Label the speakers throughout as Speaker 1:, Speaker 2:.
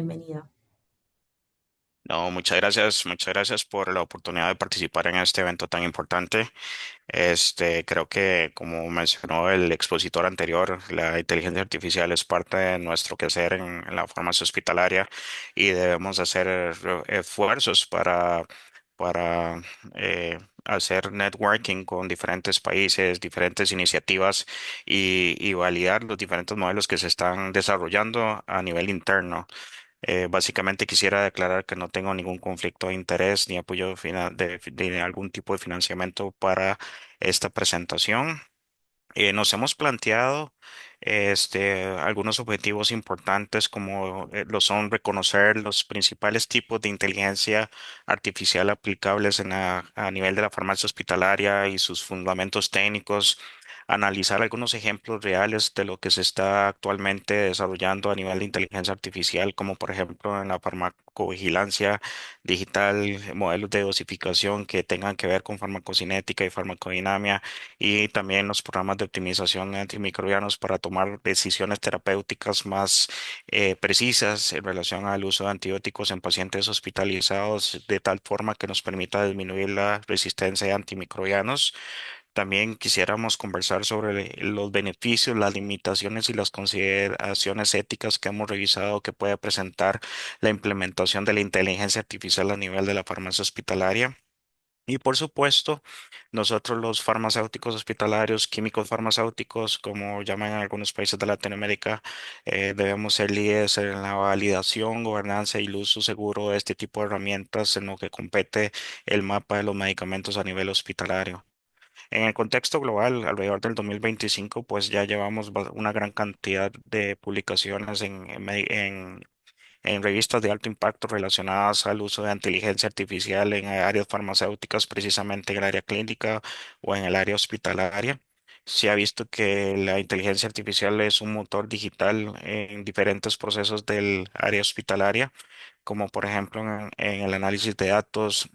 Speaker 1: bienvenida.
Speaker 2: No, muchas gracias por la oportunidad de participar en este evento tan importante. Creo que, como mencionó el expositor anterior, la inteligencia artificial es parte de nuestro quehacer en la farmacia hospitalaria y debemos hacer esfuerzos para hacer networking con diferentes países, diferentes iniciativas y validar los diferentes modelos que se están desarrollando a nivel interno. Básicamente quisiera declarar que no tengo ningún conflicto de interés ni apoyo de algún tipo de financiamiento para esta presentación. Nos hemos planteado algunos objetivos importantes como lo son reconocer los principales tipos de inteligencia artificial aplicables a nivel de la farmacia hospitalaria y sus fundamentos técnicos, analizar algunos ejemplos reales de lo que se está actualmente desarrollando a nivel de inteligencia artificial, como por ejemplo en la farmacovigilancia digital, modelos de dosificación que tengan que ver con farmacocinética y farmacodinamia y también los programas de optimización antimicrobianos para tomar decisiones terapéuticas más precisas en relación al uso de antibióticos en pacientes hospitalizados de tal forma que nos permita disminuir la resistencia a antimicrobianos. También quisiéramos conversar sobre los beneficios, las limitaciones y las consideraciones éticas que hemos revisado que puede presentar la implementación de la inteligencia artificial a nivel de la farmacia hospitalaria. Y por supuesto, nosotros los farmacéuticos hospitalarios, químicos farmacéuticos, como llaman en algunos países de Latinoamérica, debemos ser líderes en la validación, gobernanza y el uso seguro de este tipo de herramientas en lo que compete el mapa de los medicamentos a nivel hospitalario. En el contexto global, alrededor del 2025, pues ya llevamos una gran cantidad de publicaciones en revistas de alto impacto relacionadas al uso de inteligencia artificial en áreas farmacéuticas, precisamente en el área clínica o en el área hospitalaria. Se ha visto que la inteligencia artificial es un motor digital en diferentes procesos del área hospitalaria, como por ejemplo en el análisis de datos,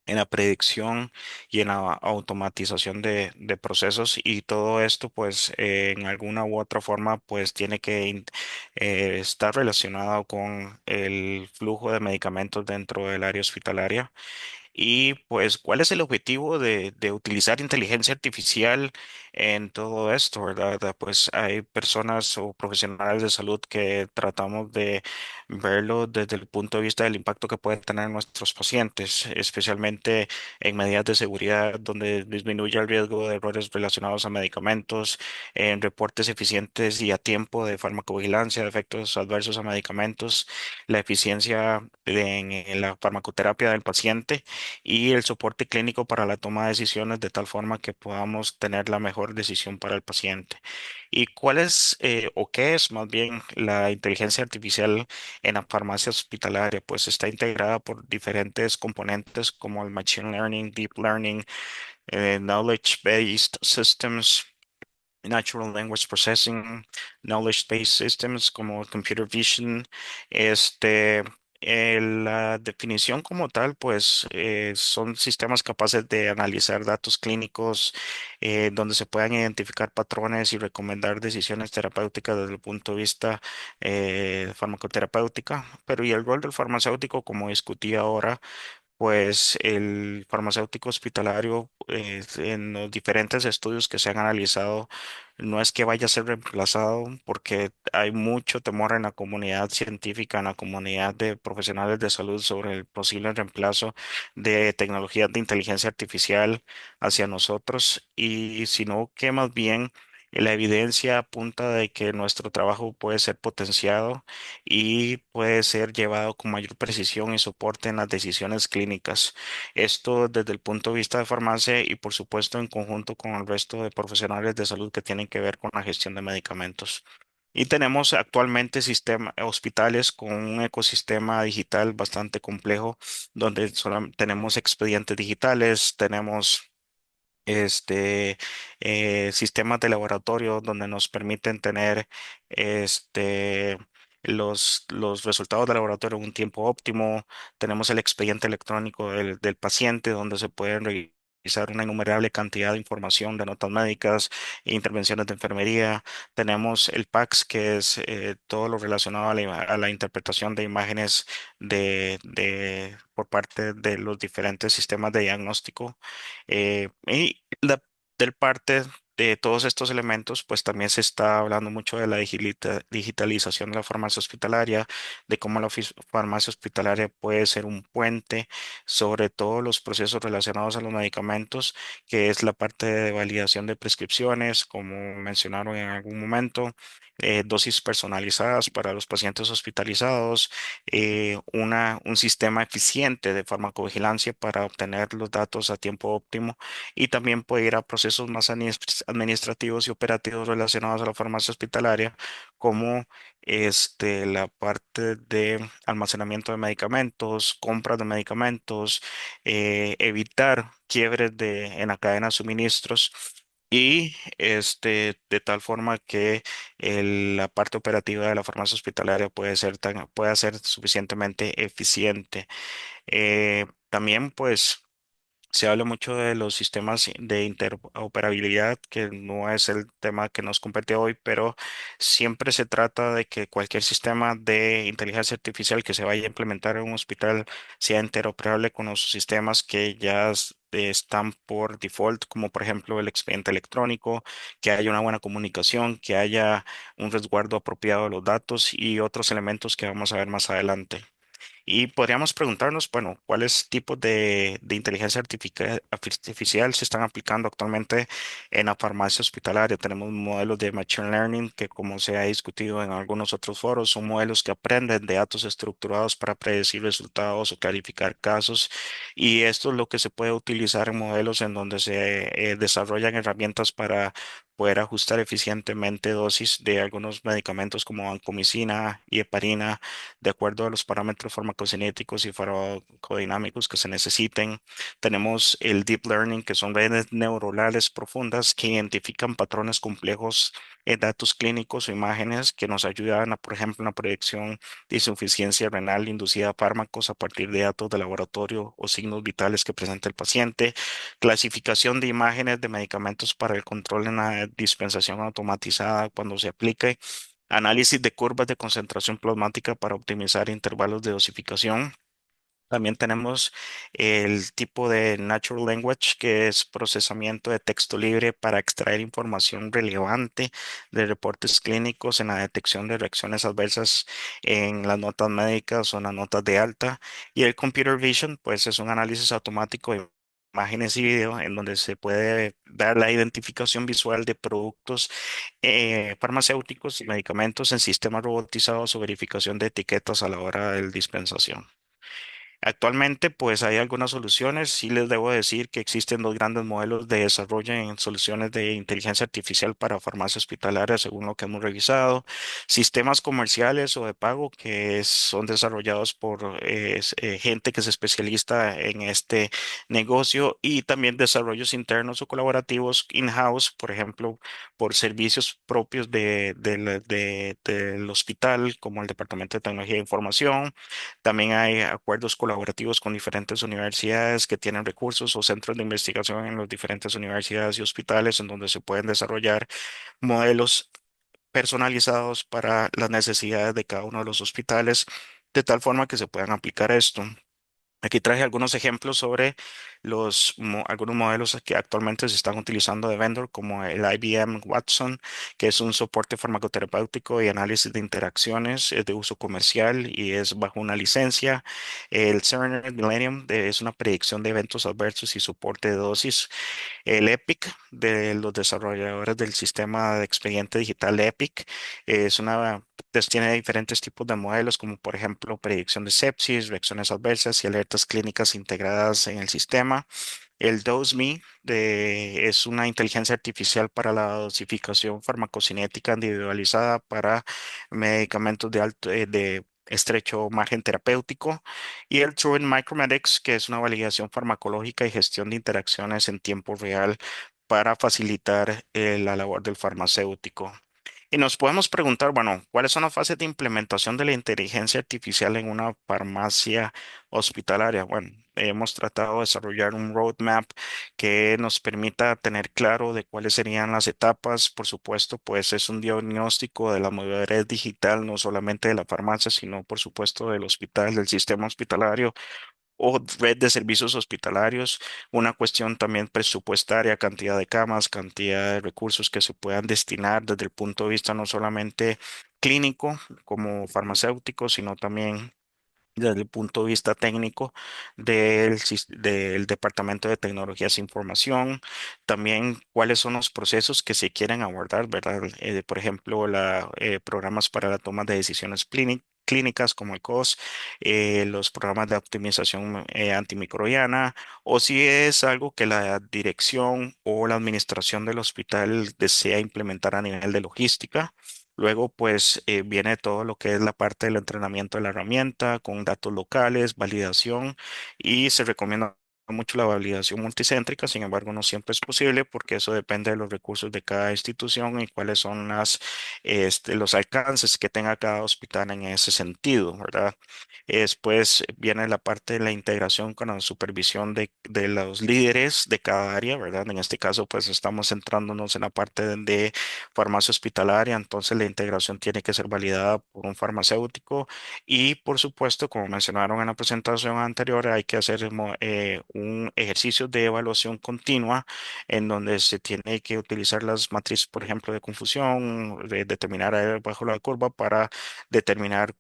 Speaker 2: en la predicción y en la automatización de procesos, y todo esto pues en alguna u otra forma pues tiene que estar relacionado con el flujo de medicamentos dentro del área hospitalaria. Y pues, ¿cuál es el objetivo de utilizar inteligencia artificial en todo esto, verdad? Pues hay personas o profesionales de salud que tratamos de verlo desde el punto de vista del impacto que puede tener en nuestros pacientes, especialmente en medidas de seguridad donde disminuye el riesgo de errores relacionados a medicamentos, en reportes eficientes y a tiempo de farmacovigilancia, de efectos adversos a medicamentos, la eficiencia en la farmacoterapia del paciente y el soporte clínico para la toma de decisiones de tal forma que podamos tener la mejor decisión para el paciente. ¿Y cuál es o qué es más bien la inteligencia artificial en la farmacia hospitalaria? Pues está integrada por diferentes componentes como el Machine Learning, Deep Learning, Knowledge-Based Systems, Natural Language Processing, Knowledge-Based Systems como Computer Vision. Este, la definición como tal, pues son sistemas capaces de analizar datos clínicos donde se puedan identificar patrones y recomendar decisiones terapéuticas desde el punto de vista farmacoterapéutica. Pero ¿y el rol del farmacéutico, como discutí ahora? Pues el farmacéutico hospitalario, en los diferentes estudios que se han analizado, no es que vaya a ser reemplazado, porque hay mucho temor en la comunidad científica, en la comunidad de profesionales de salud sobre el posible reemplazo de tecnologías de inteligencia artificial hacia nosotros, y sino que más bien la evidencia apunta de que nuestro trabajo puede ser potenciado y puede ser llevado con mayor precisión y soporte en las decisiones clínicas. Esto desde el punto de vista de farmacia y por supuesto en conjunto con el resto de profesionales de salud que tienen que ver con la gestión de medicamentos. Y tenemos actualmente hospitales con un ecosistema digital bastante complejo, donde tenemos expedientes digitales, tenemos este, sistemas de laboratorio donde nos permiten tener este, los resultados de laboratorio en un tiempo óptimo. Tenemos el expediente electrónico del paciente donde se pueden revisar una innumerable cantidad de información de notas médicas, intervenciones de enfermería. Tenemos el PACS, que es todo lo relacionado a la interpretación de imágenes por parte de los diferentes sistemas de diagnóstico. Y del parte de todos estos elementos, pues también se está hablando mucho de la digitalización de la farmacia hospitalaria, de cómo la farmacia hospitalaria puede ser un puente sobre todos los procesos relacionados a los medicamentos, que es la parte de validación de prescripciones, como mencionaron en algún momento, dosis personalizadas para los pacientes hospitalizados, un sistema eficiente de farmacovigilancia para obtener los datos a tiempo óptimo y también puede ir a procesos más administrativos y operativos relacionados a la farmacia hospitalaria, como la parte de almacenamiento de medicamentos, compras de medicamentos, evitar quiebres en la cadena de suministros. Y de tal forma que la parte operativa de la farmacia hospitalaria pueda ser suficientemente eficiente. También, pues, se habla mucho de los sistemas de interoperabilidad, que no es el tema que nos compete hoy, pero siempre se trata de que cualquier sistema de inteligencia artificial que se vaya a implementar en un hospital sea interoperable con los sistemas que están por default, como por ejemplo el expediente electrónico, que haya una buena comunicación, que haya un resguardo apropiado de los datos y otros elementos que vamos a ver más adelante. Y podríamos preguntarnos, bueno, ¿cuáles tipos de inteligencia artificial se están aplicando actualmente en la farmacia hospitalaria? Tenemos modelos de Machine Learning que, como se ha discutido en algunos otros foros, son modelos que aprenden de datos estructurados para predecir resultados o clarificar casos. Y esto es lo que se puede utilizar en modelos en donde se desarrollan herramientas para poder ajustar eficientemente dosis de algunos medicamentos como vancomicina y heparina de acuerdo a los parámetros farmacocinéticos y farmacodinámicos que se necesiten. Tenemos el Deep Learning, que son redes neuronales profundas que identifican patrones complejos en datos clínicos o imágenes que nos ayudan a, por ejemplo, en la predicción de insuficiencia renal inducida a fármacos a partir de datos de laboratorio o signos vitales que presenta el paciente. Clasificación de imágenes de medicamentos para el control en la dispensación automatizada cuando se aplique. Análisis de curvas de concentración plasmática para optimizar intervalos de dosificación. También tenemos el tipo de Natural Language, que es procesamiento de texto libre para extraer información relevante de reportes clínicos en la detección de reacciones adversas en las notas médicas o en las notas de alta. Y el Computer Vision, pues es un análisis automático de imágenes y video en donde se puede dar la identificación visual de productos farmacéuticos y medicamentos en sistemas robotizados o verificación de etiquetas a la hora de dispensación. Actualmente, pues hay algunas soluciones. Sí les debo decir que existen dos grandes modelos de desarrollo en soluciones de inteligencia artificial para farmacia hospitalaria, según lo que hemos revisado. Sistemas comerciales o de pago que son desarrollados por gente que es especialista en este negocio y también desarrollos internos o colaborativos in-house, por ejemplo, por servicios propios del hospital, como el Departamento de Tecnología de Información. También hay acuerdos colaborativos con diferentes universidades que tienen recursos o centros de investigación en las diferentes universidades y hospitales en donde se pueden desarrollar modelos personalizados para las necesidades de cada uno de los hospitales, de tal forma que se puedan aplicar esto. Aquí traje algunos ejemplos sobre algunos modelos que actualmente se están utilizando de vendor, como el IBM Watson, que es un soporte farmacoterapéutico y análisis de interacciones, es de uso comercial y es bajo una licencia. El Cerner Millennium es una predicción de eventos adversos y soporte de dosis. El Epic, de los desarrolladores del sistema de expediente digital Epic, tiene diferentes tipos de modelos, como por ejemplo predicción de sepsis, reacciones adversas y alertas clínicas integradas en el sistema. El DoseMe es una inteligencia artificial para la dosificación farmacocinética individualizada para medicamentos de estrecho margen terapéutico. Y el Truent Micromedics, que es una validación farmacológica y gestión de interacciones en tiempo real para facilitar la labor del farmacéutico. Y nos podemos preguntar, bueno, ¿cuáles son las fases de implementación de la inteligencia artificial en una farmacia hospitalaria? Bueno, hemos tratado de desarrollar un roadmap que nos permita tener claro de cuáles serían las etapas. Por supuesto, pues es un diagnóstico de la madurez digital, no solamente de la farmacia, sino por supuesto del hospital, del sistema hospitalario o red de servicios hospitalarios, una cuestión también presupuestaria, cantidad de camas, cantidad de recursos que se puedan destinar desde el punto de vista no solamente clínico como farmacéutico, sino también desde el punto de vista técnico del Departamento de Tecnologías e Información, también cuáles son los procesos que se quieren abordar, ¿verdad? Por ejemplo, programas para la toma de decisiones clínicas como el COS, los programas de optimización antimicrobiana, o si es algo que la dirección o la administración del hospital desea implementar a nivel de logística. Luego, pues viene todo lo que es la parte del entrenamiento de la herramienta con datos locales, validación y se recomienda mucho la validación multicéntrica. Sin embargo, no siempre es posible porque eso depende de los recursos de cada institución y cuáles son los alcances que tenga cada hospital en ese sentido, ¿verdad? Después viene la parte de la integración con la supervisión de los líderes de cada área, ¿verdad? En este caso, pues estamos centrándonos en la parte de farmacia hospitalaria, entonces la integración tiene que ser validada por un farmacéutico y por supuesto, como mencionaron en la presentación anterior, hay que hacer un ejercicio de evaluación continua en donde se tiene que utilizar las matrices, por ejemplo, de confusión, de determinar bajo la curva para determinar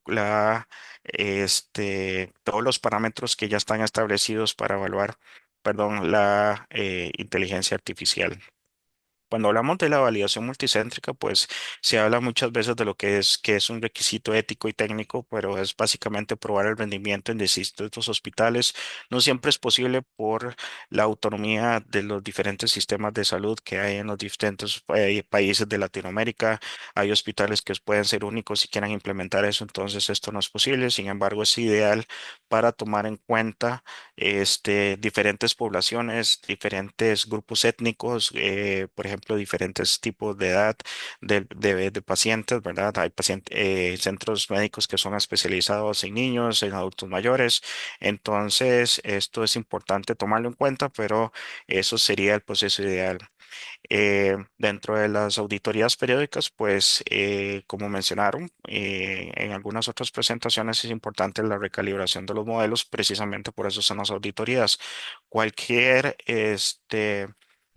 Speaker 2: todos los parámetros que ya están establecidos para evaluar, perdón, la inteligencia artificial. Cuando hablamos de la validación multicéntrica, pues se habla muchas veces de lo que es un requisito ético y técnico, pero es básicamente probar el rendimiento en distintos hospitales. No siempre es posible por la autonomía de los diferentes sistemas de salud que hay en los diferentes países de Latinoamérica. Hay hospitales que pueden ser únicos si quieren implementar eso, entonces esto no es posible. Sin embargo, es ideal para tomar en cuenta diferentes poblaciones, diferentes grupos étnicos, por ejemplo, diferentes tipos de edad de pacientes, ¿verdad? Hay centros médicos que son especializados en niños, en adultos mayores. Entonces, esto es importante tomarlo en cuenta, pero eso sería el proceso ideal. Dentro de las auditorías periódicas, pues como mencionaron en algunas otras presentaciones, es importante la recalibración de los modelos, precisamente por eso son las auditorías. Cualquier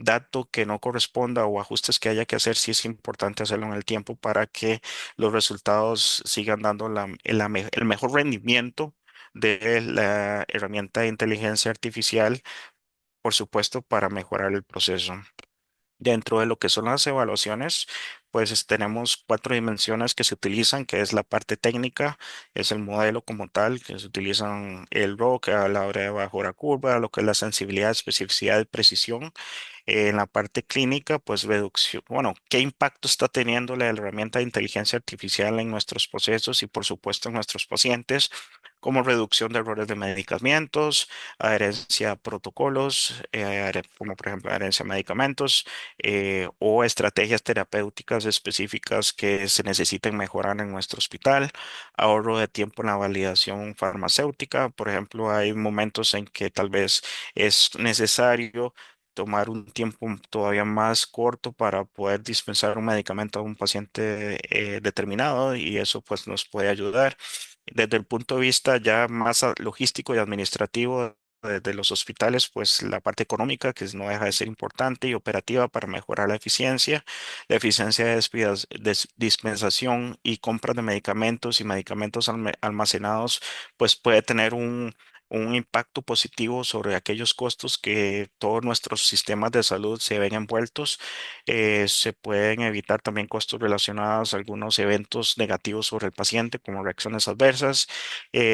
Speaker 2: dato que no corresponda o ajustes que haya que hacer, sí es importante hacerlo en el tiempo para que los resultados sigan dando el mejor rendimiento de la herramienta de inteligencia artificial, por supuesto, para mejorar el proceso. Dentro de lo que son las evaluaciones, pues tenemos cuatro dimensiones que se utilizan, que es la parte técnica, es el modelo como tal, que se utilizan el ROC a la hora de bajar la curva, lo que es la sensibilidad, especificidad y precisión. En la parte clínica, pues reducción, bueno, ¿qué impacto está teniendo la herramienta de inteligencia artificial en nuestros procesos y por supuesto en nuestros pacientes? Como reducción de errores de medicamentos, adherencia a protocolos, como por ejemplo adherencia a medicamentos o estrategias terapéuticas específicas que se necesiten mejorar en nuestro hospital, ahorro de tiempo en la validación farmacéutica. Por ejemplo, hay momentos en que tal vez es necesario tomar un tiempo todavía más corto para poder dispensar un medicamento a un paciente determinado y eso pues nos puede ayudar. Desde el punto de vista ya más logístico y administrativo de los hospitales, pues la parte económica que no deja de ser importante y operativa para mejorar la eficiencia de dispensación y compra de medicamentos y medicamentos almacenados, pues puede tener un impacto positivo sobre aquellos costos que todos nuestros sistemas de salud se ven envueltos. Se pueden evitar también costos relacionados a algunos eventos negativos sobre el paciente, como reacciones adversas,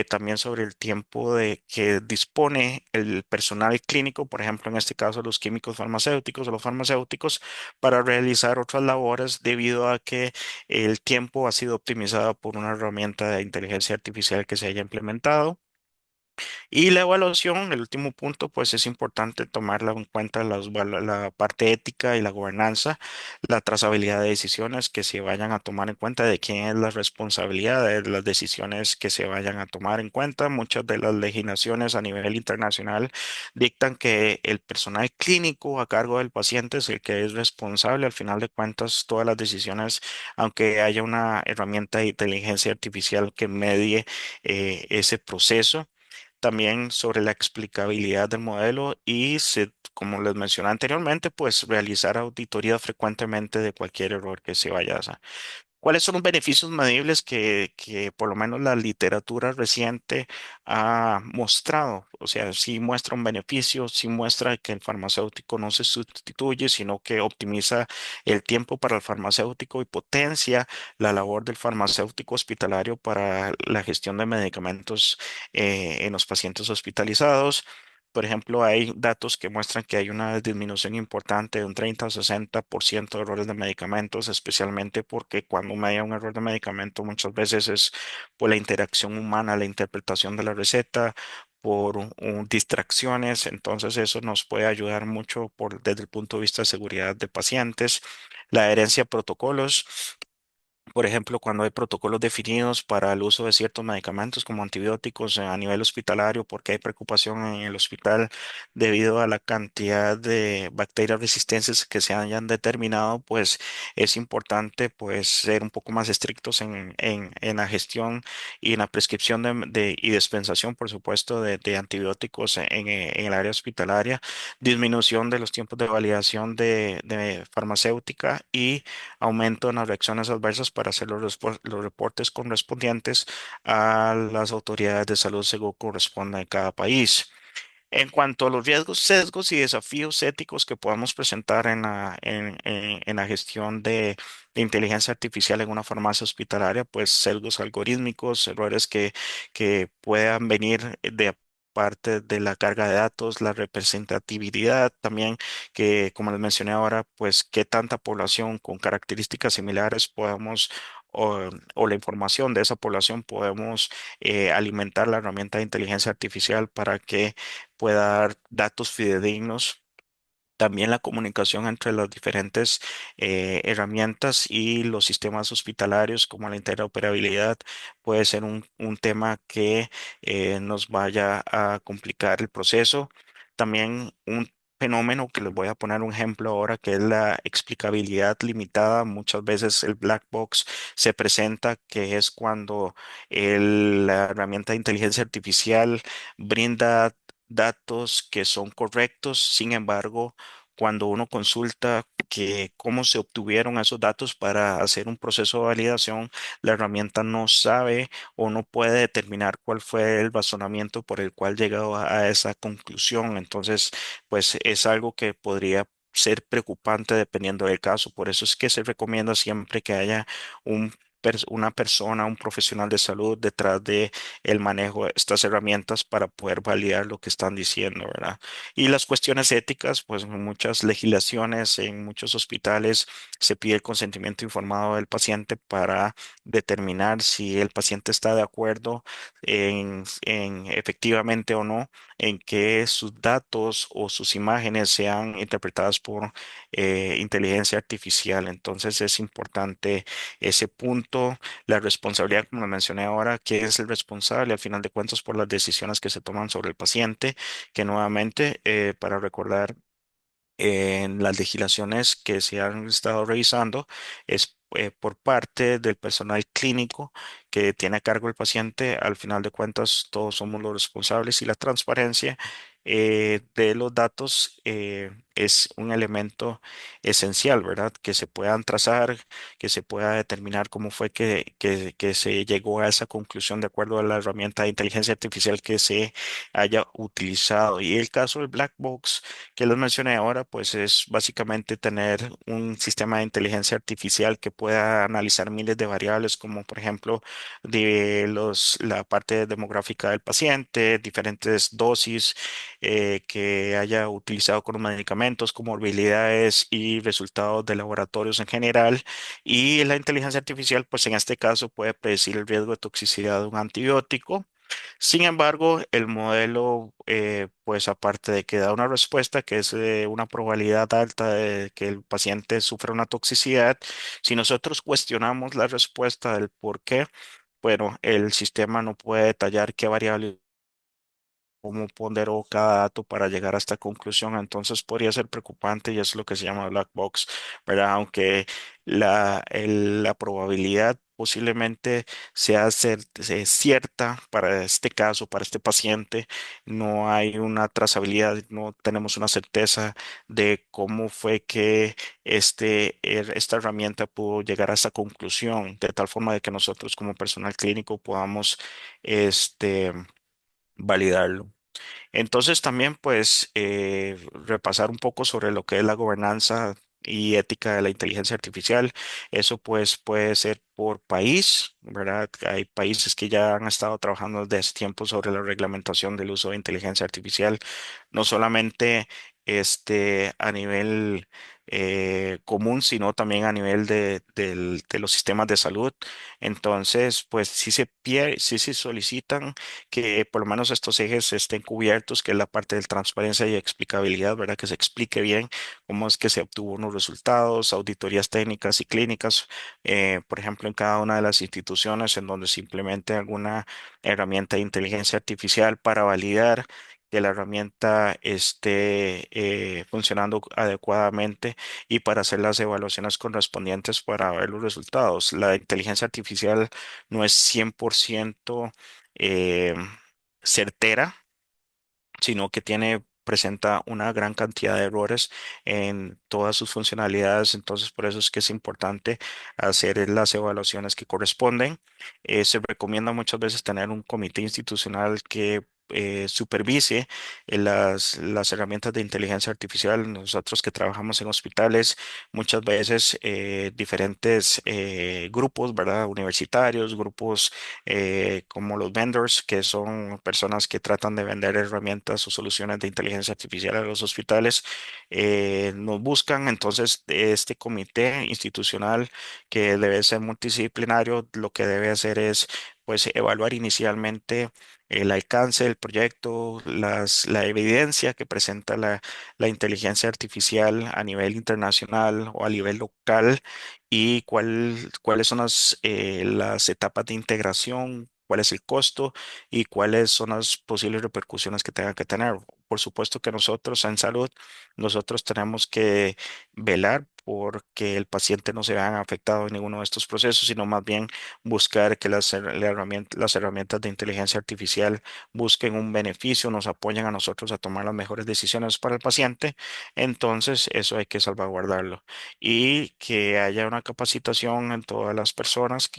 Speaker 2: también sobre el tiempo de que dispone el personal clínico, por ejemplo, en este caso los químicos farmacéuticos o los farmacéuticos, para realizar otras labores debido a que el tiempo ha sido optimizado por una herramienta de inteligencia artificial que se haya implementado. Y la evaluación, el último punto, pues es importante tomarla en cuenta la parte ética y la gobernanza, la trazabilidad de decisiones que se vayan a tomar en cuenta, de quién es la responsabilidad de las decisiones que se vayan a tomar en cuenta. Muchas de las legislaciones a nivel internacional dictan que el personal clínico a cargo del paciente es el que es responsable. Al final de cuentas, todas las decisiones, aunque haya una herramienta de inteligencia artificial que medie ese proceso, también sobre la explicabilidad del modelo y, como les mencioné anteriormente, pues realizar auditoría frecuentemente de cualquier error que se vaya a hacer. ¿Cuáles son los beneficios medibles que por lo menos la literatura reciente ha mostrado? O sea, sí muestra un beneficio, sí muestra que el farmacéutico no se sustituye, sino que optimiza el tiempo para el farmacéutico y potencia la labor del farmacéutico hospitalario para la gestión de medicamentos en los pacientes hospitalizados. Por ejemplo, hay datos que muestran que hay una disminución importante de un 30 o 60% de errores de medicamentos, especialmente porque cuando me haya un error de medicamento muchas veces es por la interacción humana, la interpretación de la receta, por distracciones. Entonces eso nos puede ayudar mucho desde el punto de vista de seguridad de pacientes. La adherencia a protocolos. Por ejemplo, cuando hay protocolos definidos para el uso de ciertos medicamentos como antibióticos a nivel hospitalario, porque hay preocupación en el hospital debido a la cantidad de bacterias resistentes que se hayan determinado, pues es importante pues ser un poco más estrictos en la gestión y en la prescripción y dispensación, por supuesto, de antibióticos en el área hospitalaria, disminución de los tiempos de validación de farmacéutica y aumento en las reacciones adversas para hacer los reportes correspondientes a las autoridades de salud según corresponda en cada país. En cuanto a los riesgos, sesgos y desafíos éticos que podamos presentar en la gestión de inteligencia artificial en una farmacia hospitalaria, pues sesgos algorítmicos, errores que puedan venir de parte de la carga de datos, la representatividad también, que como les mencioné ahora, pues qué tanta población con características similares podemos o la información de esa población podemos alimentar la herramienta de inteligencia artificial para que pueda dar datos fidedignos. También la comunicación entre las diferentes herramientas y los sistemas hospitalarios, como la interoperabilidad, puede ser un tema que nos vaya a complicar el proceso. También un fenómeno que les voy a poner un ejemplo ahora, que es la explicabilidad limitada. Muchas veces el black box se presenta, que es cuando la herramienta de inteligencia artificial brinda datos que son correctos. Sin embargo, cuando uno consulta que cómo se obtuvieron esos datos para hacer un proceso de validación, la herramienta no sabe o no puede determinar cuál fue el razonamiento por el cual llegó a esa conclusión. Entonces, pues es algo que podría ser preocupante dependiendo del caso. Por eso es que se recomienda siempre que haya un una persona, un profesional de salud detrás de el manejo de estas herramientas para poder validar lo que están diciendo, ¿verdad? Y las cuestiones éticas, pues en muchas legislaciones, en muchos hospitales se pide el consentimiento informado del paciente para determinar si el paciente está de acuerdo en efectivamente o no en que sus datos o sus imágenes sean interpretadas por inteligencia artificial. Entonces es importante ese punto, la responsabilidad, como lo mencioné ahora, ¿quién es el responsable al final de cuentas por las decisiones que se toman sobre el paciente? Que nuevamente, para recordar, en las legislaciones que se han estado revisando es por parte del personal clínico que tiene a cargo el paciente. Al final de cuentas, todos somos los responsables y la transparencia de los datos es un elemento esencial, ¿verdad? Que se puedan trazar, que se pueda determinar cómo fue que se llegó a esa conclusión de acuerdo a la herramienta de inteligencia artificial que se haya utilizado. Y el caso del black box que les mencioné ahora, pues es básicamente tener un sistema de inteligencia artificial que pueda analizar miles de variables, como por ejemplo la parte demográfica del paciente, diferentes dosis que haya utilizado con los medicamentos, comorbilidades y resultados de laboratorios en general. Y la inteligencia artificial, pues en este caso puede predecir el riesgo de toxicidad de un antibiótico Sin embargo, el modelo, pues aparte de que da una respuesta que es una probabilidad alta de que el paciente sufra una toxicidad, si nosotros cuestionamos la respuesta del por qué, bueno, el sistema no puede detallar qué variables cómo ponderó cada dato para llegar a esta conclusión. Entonces podría ser preocupante y es lo que se llama black box, ¿verdad? Aunque la probabilidad posiblemente cierta para este caso, para este paciente, no hay una trazabilidad, no tenemos una certeza de cómo fue que esta herramienta pudo llegar a esta conclusión, de tal forma de que nosotros como personal clínico podamos este, validarlo. Entonces también pues repasar un poco sobre lo que es la gobernanza y ética de la inteligencia artificial. Eso pues puede ser por país, ¿verdad? Hay países que ya han estado trabajando desde hace tiempo sobre la reglamentación del uso de inteligencia artificial, no solamente a nivel común, sino también a nivel de los sistemas de salud. Entonces, pues sí se solicitan que por lo menos estos ejes estén cubiertos, que es la parte de transparencia y explicabilidad, ¿verdad? Que se explique bien cómo es que se obtuvo unos resultados, auditorías técnicas y clínicas, por ejemplo, en cada una de las instituciones en donde se implemente alguna herramienta de inteligencia artificial para validar que la herramienta esté funcionando adecuadamente y para hacer las evaluaciones correspondientes para ver los resultados. La inteligencia artificial no es 100% eh, certera, sino que presenta una gran cantidad de errores en todas sus funcionalidades. Entonces, por eso es que es importante hacer las evaluaciones que corresponden. Se recomienda muchas veces tener un comité institucional que supervise las herramientas de inteligencia artificial. Nosotros que trabajamos en hospitales, muchas veces diferentes grupos, ¿verdad? Universitarios, grupos como los vendors, que son personas que tratan de vender herramientas o soluciones de inteligencia artificial a los hospitales, nos buscan. Entonces, este comité institucional que debe ser multidisciplinario, lo que debe hacer es pues evaluar inicialmente el alcance del proyecto, la evidencia que presenta la inteligencia artificial a nivel internacional o a nivel local y cuáles son las etapas de integración, cuál es el costo y cuáles son las posibles repercusiones que tenga que tener. Por supuesto que nosotros en salud, nosotros tenemos que velar porque el paciente no se vea afectado en ninguno de estos procesos, sino más bien buscar que las herramientas de inteligencia artificial busquen un beneficio, nos apoyen a nosotros a tomar las mejores decisiones para el paciente. Entonces, eso hay que salvaguardarlo y que haya una capacitación en todas las personas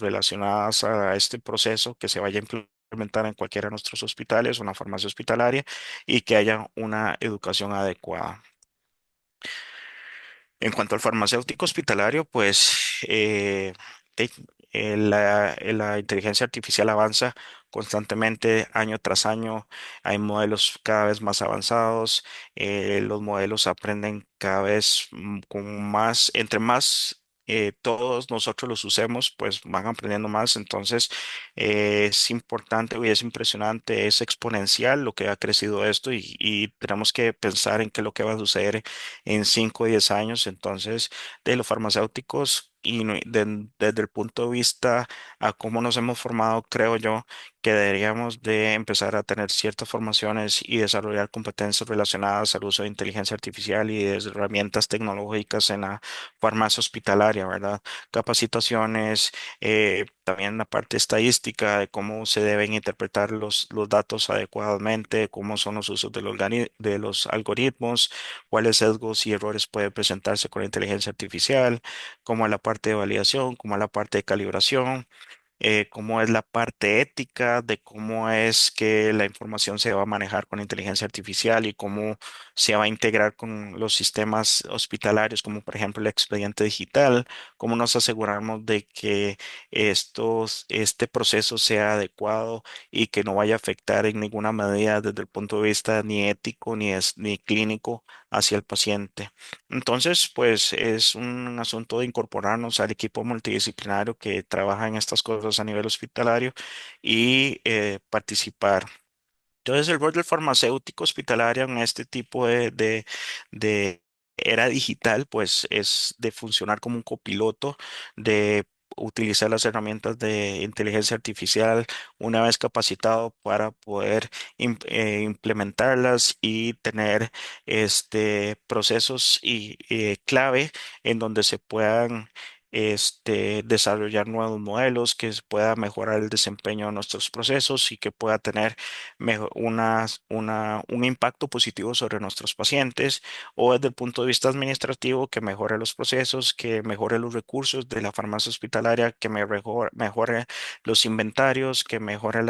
Speaker 2: relacionadas a este proceso que se vaya a implementar en cualquiera de nuestros hospitales, una farmacia hospitalaria y que haya una educación adecuada. En cuanto al farmacéutico hospitalario, pues te- la inteligencia artificial avanza constantemente, año tras año. Hay modelos cada vez más avanzados. Los modelos aprenden cada vez con más, entre más todos nosotros los usemos, pues van aprendiendo más. Entonces, es importante y es impresionante, es exponencial lo que ha crecido esto y tenemos que pensar en qué es lo que va a suceder en 5 o 10 años. Entonces, de los farmacéuticos y desde el punto de vista a cómo nos hemos formado, creo yo que deberíamos de empezar a tener ciertas formaciones y desarrollar competencias relacionadas al uso de inteligencia artificial y de herramientas tecnológicas en la farmacia hospitalaria, ¿verdad? Capacitaciones, también la parte estadística de cómo se deben interpretar los datos adecuadamente, cómo son los usos de los algoritmos, cuáles sesgos y errores pueden presentarse con la inteligencia artificial, cómo es la parte de validación, cómo es la parte de calibración, cómo es la parte ética de cómo es que la información se va a manejar con inteligencia artificial y cómo se va a integrar con los sistemas hospitalarios, como por ejemplo el expediente digital, cómo nos aseguramos de que este proceso sea adecuado y que no vaya a afectar en ninguna medida desde el punto de vista ni ético ni clínico hacia el paciente. Entonces, pues es un asunto de incorporarnos al equipo multidisciplinario que trabaja en estas cosas a nivel hospitalario y participar. Entonces, el rol del farmacéutico hospitalario en este tipo de era digital, pues es de funcionar como un copiloto, de utilizar las herramientas de inteligencia artificial una vez capacitado para poder implementarlas y tener procesos clave en donde se puedan desarrollar nuevos modelos, que se pueda mejorar el desempeño de nuestros procesos y que pueda tener un impacto positivo sobre nuestros pacientes, o desde el punto de vista administrativo, que mejore los procesos, que mejore los recursos de la farmacia hospitalaria, que mejore los inventarios, que mejore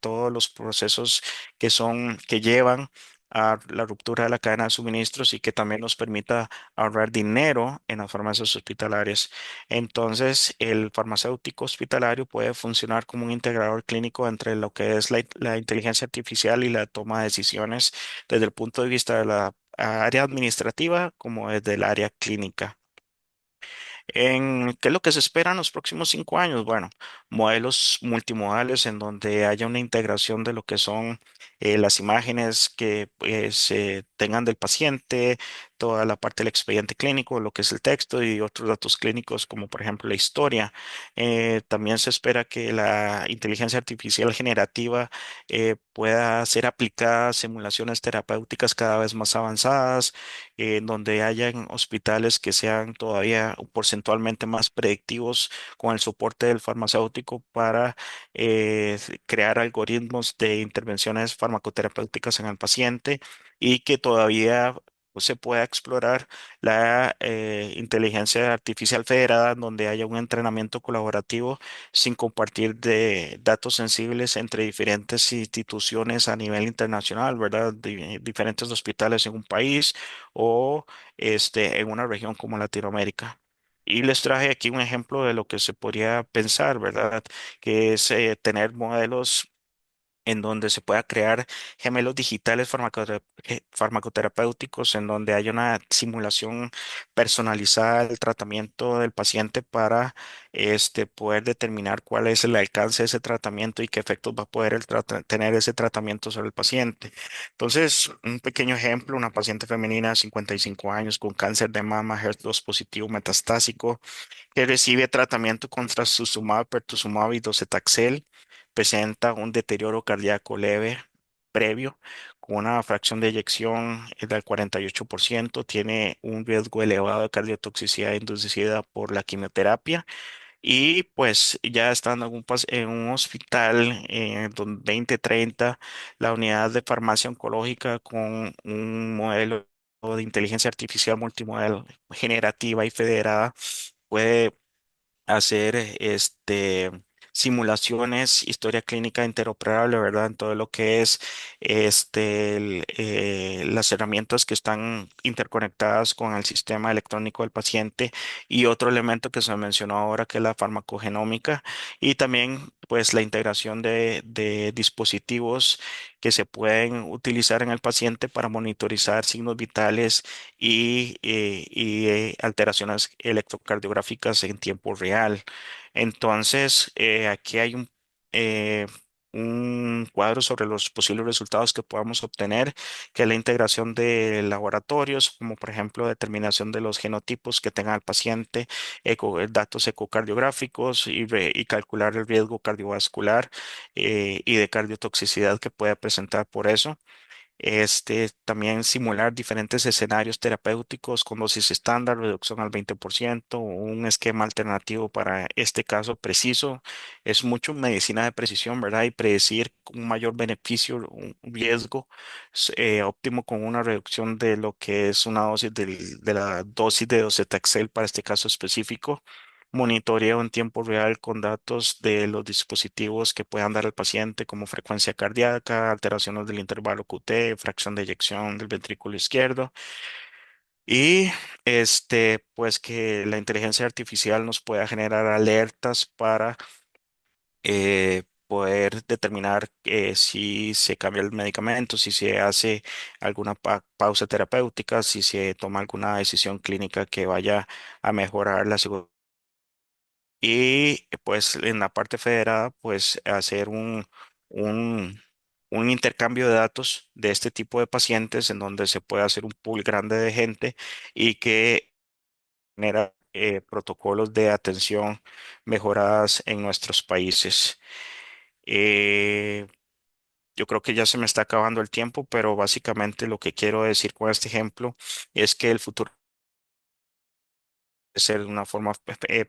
Speaker 2: todos los procesos que llevan a la ruptura de la cadena de suministros y que también nos permita ahorrar dinero en las farmacias hospitalarias. Entonces, el farmacéutico hospitalario puede funcionar como un integrador clínico entre lo que es la inteligencia artificial y la toma de decisiones desde el punto de vista de la área administrativa como desde el área clínica. ¿Qué es lo que se espera en los próximos 5 años? Bueno, modelos multimodales en donde haya una integración de lo que son las imágenes que se tengan del paciente, toda la parte del expediente clínico, lo que es el texto y otros datos clínicos como por ejemplo la historia. También se espera que la inteligencia artificial generativa pueda ser aplicada a simulaciones terapéuticas cada vez más avanzadas, en donde hayan hospitales que sean todavía porcentualmente más predictivos con el soporte del farmacéutico para crear algoritmos de intervenciones farmacoterapéuticas en el paciente y que todavía se pueda explorar la inteligencia artificial federada, donde haya un entrenamiento colaborativo sin compartir de datos sensibles entre diferentes instituciones a nivel internacional, ¿verdad? Diferentes hospitales en un país o en una región como Latinoamérica. Y les traje aquí un ejemplo de lo que se podría pensar, ¿verdad? Que es tener modelos en donde se pueda crear gemelos digitales farmacoterapéuticos, en donde haya una simulación personalizada del tratamiento del paciente para poder determinar cuál es el alcance de ese tratamiento y qué efectos va a poder tener ese tratamiento sobre el paciente. Entonces, un pequeño ejemplo, una paciente femenina de 55 años con cáncer de mama, HER2 positivo metastásico, que recibe tratamiento con trastuzumab, pertuzumab y docetaxel, presenta un deterioro cardíaco leve previo, con una fracción de eyección del 48%, tiene un riesgo elevado de cardiotoxicidad inducida por la quimioterapia y pues ya estando en un hospital 2030, la unidad de farmacia oncológica con un modelo de inteligencia artificial multimodal generativa y federada puede hacer simulaciones, historia clínica interoperable, ¿verdad? En todo lo que es las herramientas que están interconectadas con el sistema electrónico del paciente y otro elemento que se mencionó ahora que es la farmacogenómica y también pues la integración de dispositivos que se pueden utilizar en el paciente para monitorizar signos vitales y alteraciones electrocardiográficas en tiempo real. Entonces, aquí hay un cuadro sobre los posibles resultados que podamos obtener, que es la integración de laboratorios, como por ejemplo determinación de los genotipos que tenga el paciente, datos ecocardiográficos y calcular el riesgo cardiovascular y de cardiotoxicidad que pueda presentar por eso. También simular diferentes escenarios terapéuticos con dosis estándar, reducción al 20%, o un esquema alternativo para este caso preciso. Es mucho medicina de precisión, ¿verdad? Y predecir un mayor beneficio, un riesgo óptimo con una reducción de lo que es una dosis de la dosis de docetaxel para este caso específico. Monitoreo en tiempo real con datos de los dispositivos que puedan dar al paciente como frecuencia cardíaca, alteraciones del intervalo QT, fracción de eyección del ventrículo izquierdo y pues que la inteligencia artificial nos pueda generar alertas para poder determinar si se cambia el medicamento, si se hace alguna pausa terapéutica, si se toma alguna decisión clínica que vaya a mejorar la seguridad. Y pues en la parte federada, pues hacer un, un intercambio de datos de este tipo de pacientes en donde se puede hacer un pool grande de gente y que genera protocolos de atención mejoradas en nuestros países. Eh, yo creo que ya se me está acabando el tiempo, pero básicamente lo que quiero decir con este ejemplo es que el futuro ser de una forma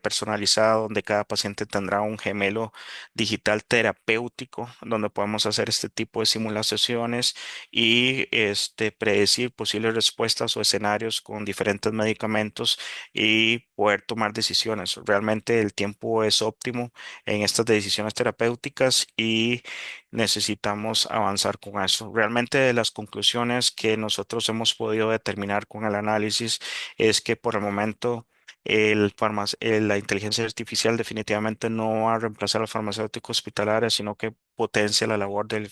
Speaker 2: personalizada, donde cada paciente tendrá un gemelo digital terapéutico, donde podemos hacer este tipo de simulaciones y predecir posibles respuestas o escenarios con diferentes medicamentos y poder tomar decisiones. Realmente el tiempo es óptimo en estas decisiones terapéuticas y necesitamos avanzar con eso. Realmente de las conclusiones que nosotros hemos podido determinar con el análisis es que por el momento la inteligencia artificial definitivamente no va a reemplazar al farmacéutico hospitalario, sino que potencia la labor del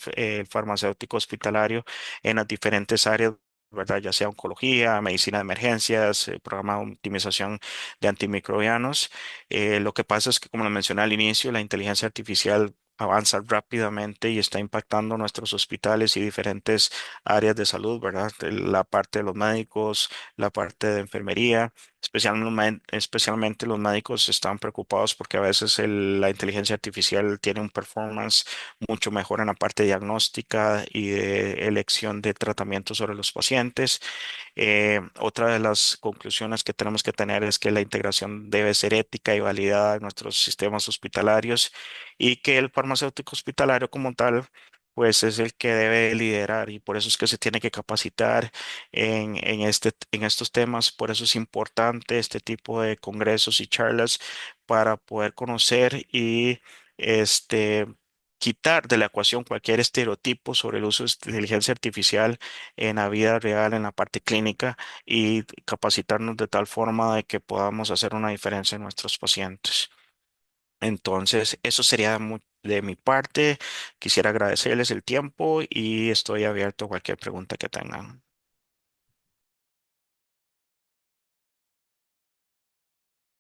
Speaker 2: farmacéutico hospitalario en las diferentes áreas, ¿verdad? Ya sea oncología, medicina de emergencias, programa de optimización de antimicrobianos. Lo que pasa es que, como lo mencioné al inicio, la inteligencia artificial avanza rápidamente y está impactando nuestros hospitales y diferentes áreas de salud, ¿verdad? La parte de los médicos, la parte de enfermería. Especialmente los médicos están preocupados porque a veces la inteligencia artificial tiene un performance mucho mejor en la parte diagnóstica y de elección de tratamiento sobre los pacientes. Otra de las conclusiones que tenemos que tener es que la integración debe ser ética y validada en nuestros sistemas hospitalarios y que el farmacéutico hospitalario como tal, pues es el que debe liderar y por eso es que se tiene que capacitar en estos temas. Por eso es importante este tipo de congresos y charlas para poder conocer y este, quitar de la ecuación cualquier estereotipo sobre el uso de inteligencia artificial en la vida real, en la parte clínica y capacitarnos de tal forma de que podamos hacer una diferencia en nuestros pacientes. Entonces, eso sería de mi parte. Quisiera agradecerles el tiempo y estoy abierto a cualquier pregunta que tengan.